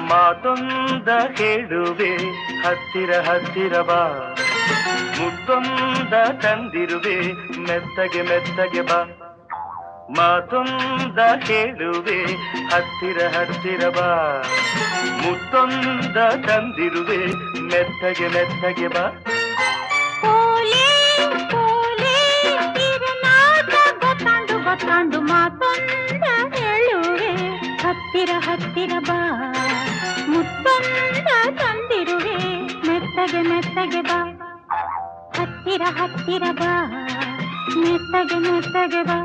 ಮಾತೊಂದ ಹೇಳುವೆ ಹತ್ತಿರ ಹತ್ತಿರ ಬಾ, ಮುತ್ತೊಂದ ತಂದಿರುವೆ ಮೆತ್ತಗೆ ಮೆತ್ತಗೆ ಬಾ. ಮಾತೊಂದ ಹೇಳುವೆ ಹತ್ತಿರ ಹತ್ತಿರ ಬಾ, ಮುತ್ತೊಂದ ತಂದಿರುವೆ ಮೆತ್ತಗೆ ಮೆತ್ತಗೆ ಬಾ. ಗೊತ್ತಾಂಡು ಮಾತೊಂದ ಹೇಳುವೆ ಹತ್ತಿರ ಹತ್ತಿರ ಬಾ, ಮುತ್ತೊಂದ ತಂದಿರುವೆ ಮೆತ್ತಗೆ ಮೆತ್ತಗೆ ಬಾ. ಹತ್ತಿರ ಹತ್ತಿರ ಬಾ, ಮೆತ್ತಗೆ ಮೆತ್ತಗೆ ಬಾ.